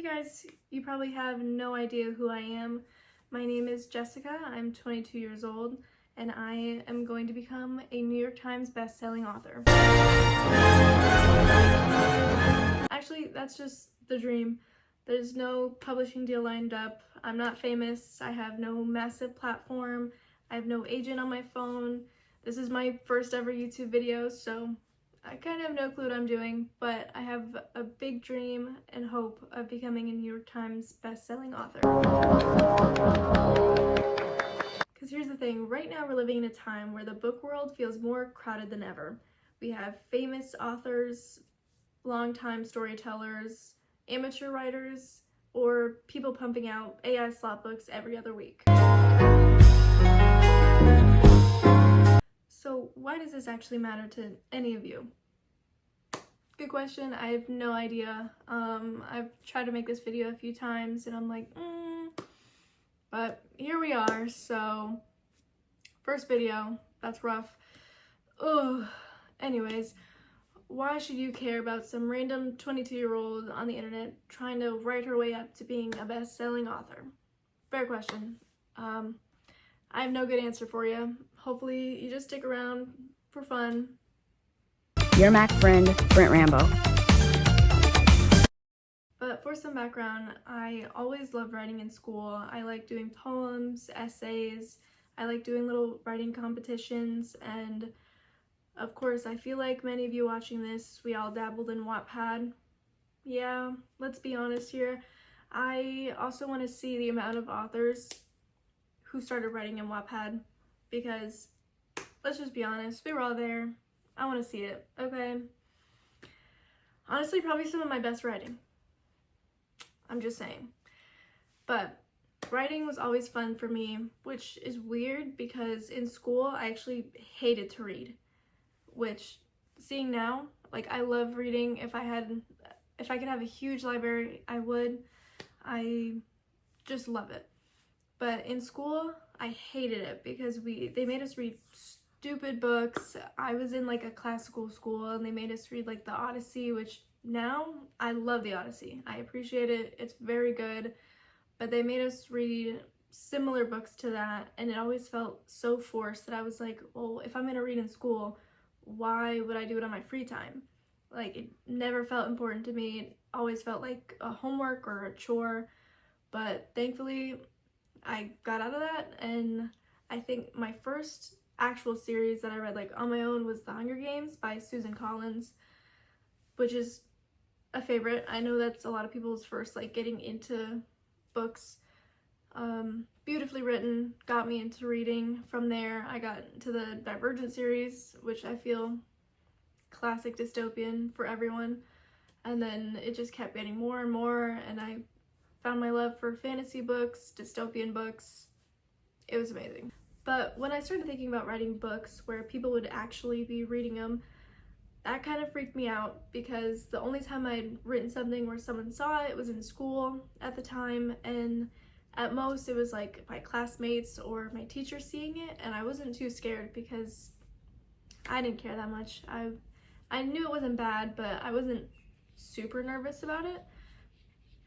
Hey guys, you probably have no idea who I am. My name is Jessica, I'm 22 years old, and I am going to become a New York Times best-selling author. Actually, that's just the dream. There's no publishing deal lined up. I'm not famous. I have no massive platform. I have no agent on my phone. This is my first ever YouTube video, so I kind of have no clue what I'm doing, but I have a big dream and hope of becoming a New York Times best-selling author. Because here's the thing, right now we're living in a time where the book world feels more crowded than ever. We have famous authors, longtime storytellers, amateur writers, or people pumping out AI slot books every other week. So why does this actually matter to any of you? Good question. I have no idea. I've tried to make this video a few times and I'm like, but here we are. So first video, that's rough. Ugh. Anyways, why should you care about some random 22-year-old on the internet trying to write her way up to being a best-selling author? Fair question. I have no good answer for you. Hopefully you just stick around for fun. Your Mac friend, Brent Rambo. But for some background, I always loved writing in school. I like doing poems, essays, I like doing little writing competitions, and of course, I feel like many of you watching this, we all dabbled in Wattpad. Yeah, let's be honest here. I also want to see the amount of authors who started writing in Wattpad, because let's just be honest, we were all there. I want to see it, okay? Honestly, probably some of my best writing. I'm just saying. But writing was always fun for me, which is weird because in school I actually hated to read, which seeing now, like, I love reading. If I could have a huge library, I would. I just love it. But in school, I hated it because they made us read stupid books. I was in like a classical school and they made us read like the Odyssey, which now I love the Odyssey. I appreciate it. It's very good. But they made us read similar books to that, and it always felt so forced that I was like, well, if I'm gonna read in school, why would I do it on my free time? Like, it never felt important to me. It always felt like a homework or a chore. But thankfully, I got out of that, and I think my first actual series that I read like on my own was The Hunger Games by Susan Collins, which is a favorite. I know that's a lot of people's first like getting into books. Beautifully written, got me into reading. From there, I got to the Divergent series, which I feel classic dystopian for everyone. And then it just kept getting more and more, and I found my love for fantasy books, dystopian books. It was amazing. But when I started thinking about writing books where people would actually be reading them, that kind of freaked me out, because the only time I'd written something where someone saw it was in school at the time, and at most it was like my classmates or my teacher seeing it, and I wasn't too scared because I didn't care that much. I knew it wasn't bad, but I wasn't super nervous about it.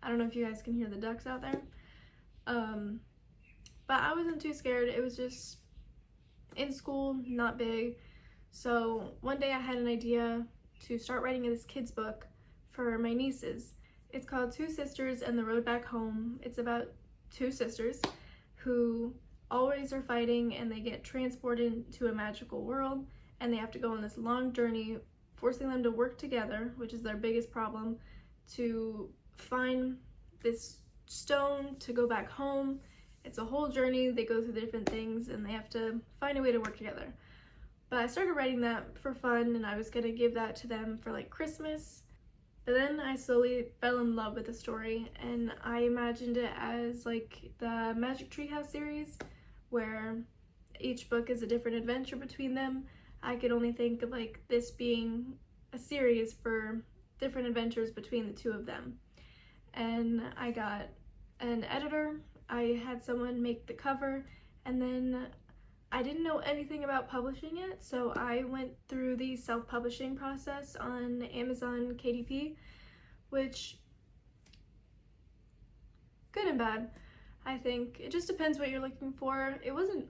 I don't know if you guys can hear the ducks out there. But I wasn't too scared. It was just in school, not big. So one day I had an idea to start writing this kid's book for my nieces. It's called Two Sisters and the Road Back Home. It's about two sisters who always are fighting, and they get transported to a magical world, and they have to go on this long journey, forcing them to work together, which is their biggest problem, to find this stone to go back home. It's a whole journey. They go through different things and they have to find a way to work together. But I started writing that for fun, and I was gonna give that to them for like Christmas. But then I slowly fell in love with the story, and I imagined it as like the Magic Tree House series, where each book is a different adventure between them. I could only think of like this being a series for different adventures between the two of them. And I got an editor, I had someone make the cover, and then I didn't know anything about publishing it, so I went through the self-publishing process on Amazon KDP, which bad. I think it just depends what you're looking for. It wasn't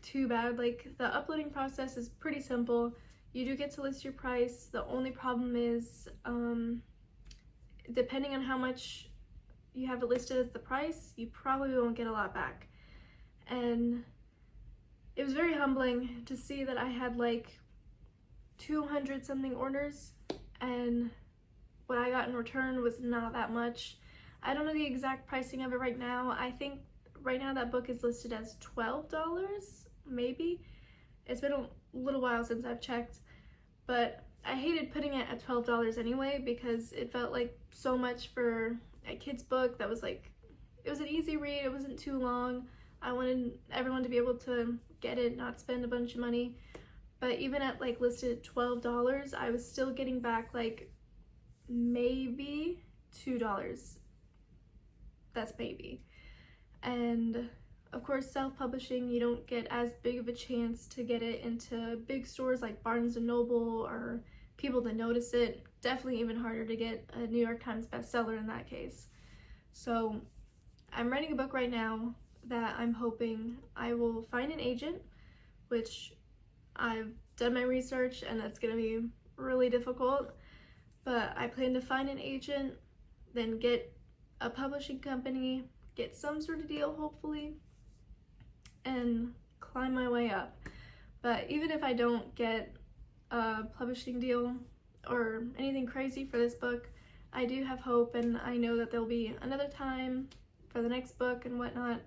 too bad. Like, the uploading process is pretty simple. You do get to list your price. The only problem is depending on how much you have it listed as the price, you probably won't get a lot back. And it was very humbling to see that I had like 200 something orders, and what I got in return was not that much. I don't know the exact pricing of it right now. I think right now that book is listed as $12, maybe. It's been a little while since I've checked, but I hated putting it at $12 anyway because it felt like so much for a kid's book that was like, it was an easy read, it wasn't too long. I wanted everyone to be able to get it, not spend a bunch of money. But even at like listed $12, I was still getting back like maybe $2. That's maybe. And of course, self-publishing, you don't get as big of a chance to get it into big stores like Barnes & Noble or people to notice it. Definitely even harder to get a New York Times bestseller in that case. So I'm writing a book right now that I'm hoping I will find an agent, which I've done my research and that's gonna be really difficult, but I plan to find an agent, then get a publishing company, get some sort of deal hopefully, and climb my way up. But even if I don't get a publishing deal or anything crazy for this book, I do have hope, and I know that there'll be another time for the next book and whatnot.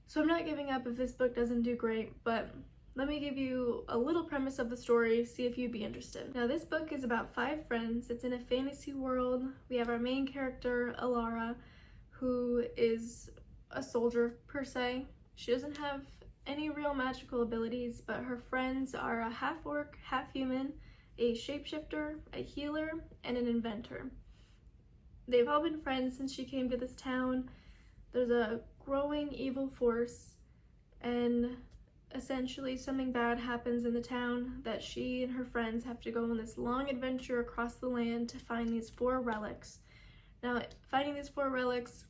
So I'm not giving up if this book doesn't do great, but let me give you a little premise of the story, see if you'd be interested. Now, this book is about 5 friends. It's in a fantasy world. We have our main character, Alara, who is a soldier per se. She doesn't have any real magical abilities, but her friends are a half-orc, half-human, a shapeshifter, a healer, and an inventor. They've all been friends since she came to this town. There's a growing evil force, and essentially something bad happens in the town that she and her friends have to go on this long adventure across the land to find these 4 relics. Now, finding these 4 relics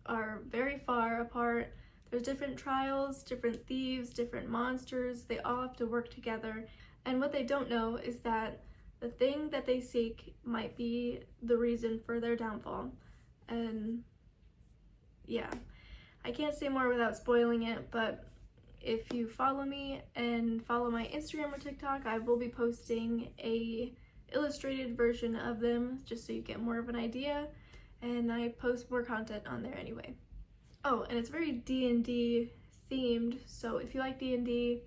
are very far apart. There's different trials, different thieves, different monsters. They all have to work together. And what they don't know is that the thing that they seek might be the reason for their downfall. And yeah, I can't say more without spoiling it, but if you follow me and follow my Instagram or TikTok, I will be posting a illustrated version of them just so you get more of an idea, and I post more content on there anyway. Oh, and it's very D&D themed, so if you like D&D,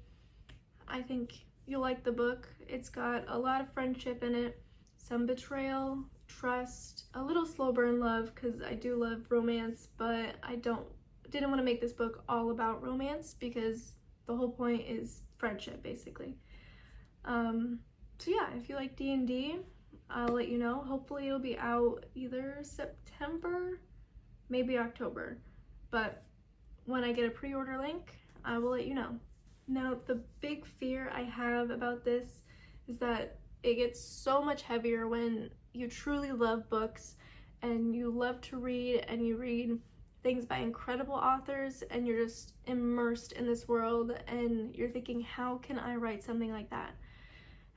I think you'll like the book. It's got a lot of friendship in it, some betrayal, trust, a little slow burn love, because I do love romance, but I didn't want to make this book all about romance because the whole point is friendship, basically. So yeah, if you like D&D, I'll let you know. Hopefully it'll be out either September, maybe October, but when I get a pre-order link, I will let you know. Now, the big fear I have about this is that it gets so much heavier when you truly love books and you love to read and you read things by incredible authors and you're just immersed in this world and you're thinking, how can I write something like that?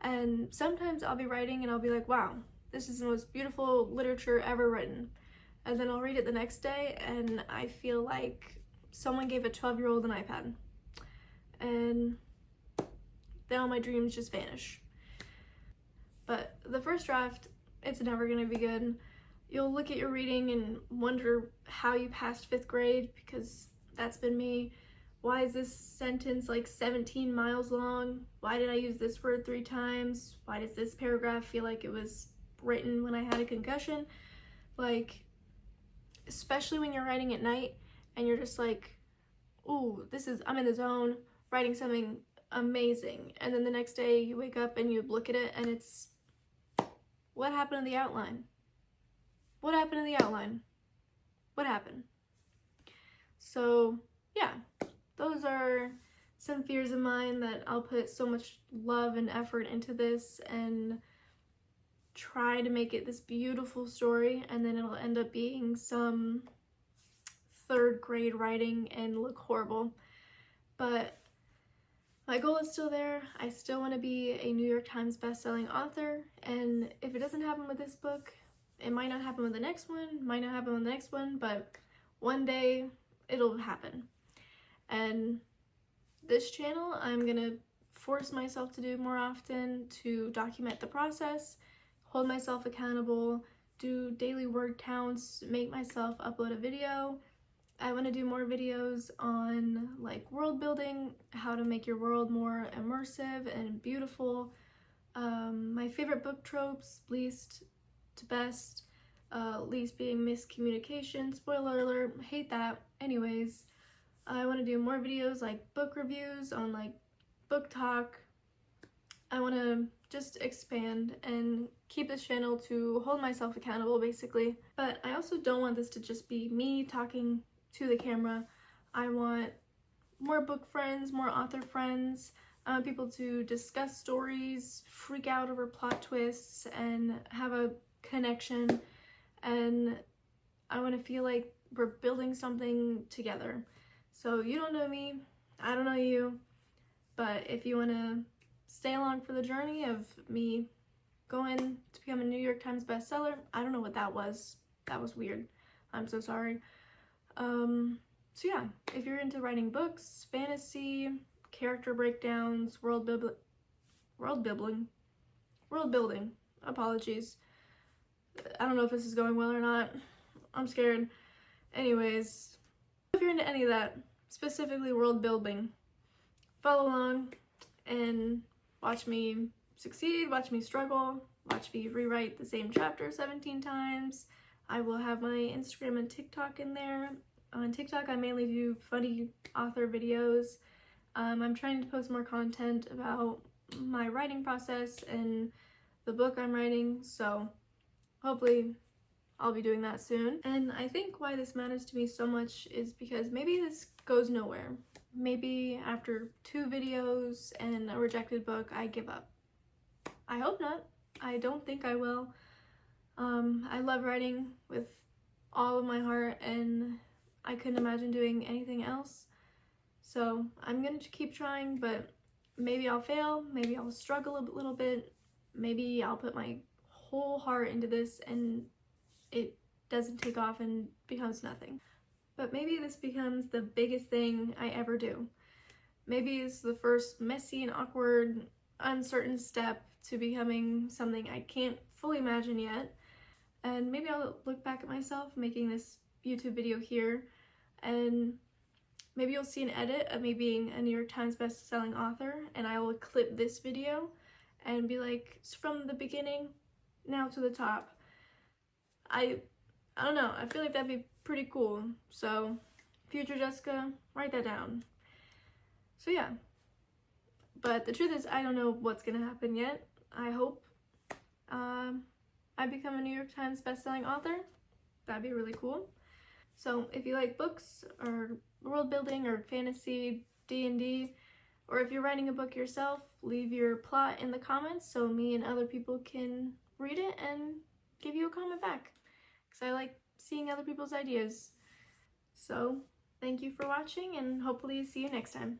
And sometimes I'll be writing and I'll be like, wow, this is the most beautiful literature ever written. And then I'll read it the next day and I feel like someone gave a 12-year-old an iPad. And then all my dreams just vanish. But the first draft, it's never gonna be good. You'll look at your reading and wonder how you passed 5th grade, because that's been me. Why is this sentence like 17 miles long? Why did I use this word 3 times? Why does this paragraph feel like it was written when I had a concussion? Like, especially when you're writing at night and you're just like, ooh, I'm in the zone, writing something amazing. And then the next day you wake up and you look at it and it's, what happened to the outline? What happened to the outline? What happened? So yeah, those are some fears of mine, that I'll put so much love and effort into this and try to make it this beautiful story, and then it'll end up being some third grade writing and look horrible. But my goal is still there. I still want to be a New York Times bestselling author, and if it doesn't happen with this book, it might not happen with the next one, might not happen with the next one, but one day it'll happen. And this channel, I'm gonna force myself to do more often, to document the process, hold myself accountable, do daily word counts, make myself upload a video. I want to do more videos on like world building, how to make your world more immersive and beautiful. My favorite book tropes, least to best, least being miscommunication. Spoiler alert, hate that. Anyways, I want to do more videos like book reviews on like book talk. I want to just expand and keep this channel to hold myself accountable basically. But I also don't want this to just be me talking to the camera. I want more book friends, more author friends. I want people to discuss stories, freak out over plot twists, and have a connection. And I want to feel like we're building something together. So you don't know me, I don't know you, but if you want to stay along for the journey of me going to become a New York Times bestseller, I don't know what that was. That was weird. I'm so sorry. So yeah, if you're into writing books, fantasy, character breakdowns, world building, apologies. I don't know if this is going well or not. I'm scared. Anyways, if you're into any of that, specifically world building, follow along and watch me succeed, watch me struggle, watch me rewrite the same chapter 17 times. I will have my Instagram and TikTok in there. On TikTok, I mainly do funny author videos. I'm trying to post more content about my writing process and the book I'm writing, so hopefully I'll be doing that soon. And I think why this matters to me so much is because maybe this goes nowhere. Maybe after 2 videos and a rejected book, I give up. I hope not. I don't think I will. I love writing with all of my heart, and I couldn't imagine doing anything else. So I'm gonna keep trying, but maybe I'll fail, maybe I'll struggle a little bit, maybe I'll put my whole heart into this and it doesn't take off and becomes nothing. But maybe this becomes the biggest thing I ever do. Maybe it's the first messy and awkward, uncertain step to becoming something I can't fully imagine yet. And maybe I'll look back at myself making this YouTube video here, and maybe you'll see an edit of me being a New York Times best-selling author, and I will clip this video and be like, it's from the beginning now to the top. I don't know, I feel like that'd be pretty cool. So future Jessica, write that down. So yeah, but the truth is I don't know what's gonna happen yet. I hope I become a New York Times bestselling author. That'd be really cool. So if you like books or world building or fantasy, D&D, or if you're writing a book yourself, leave your plot in the comments so me and other people can read it and give you a comment back, because I like seeing other people's ideas. So thank you for watching, and hopefully see you next time.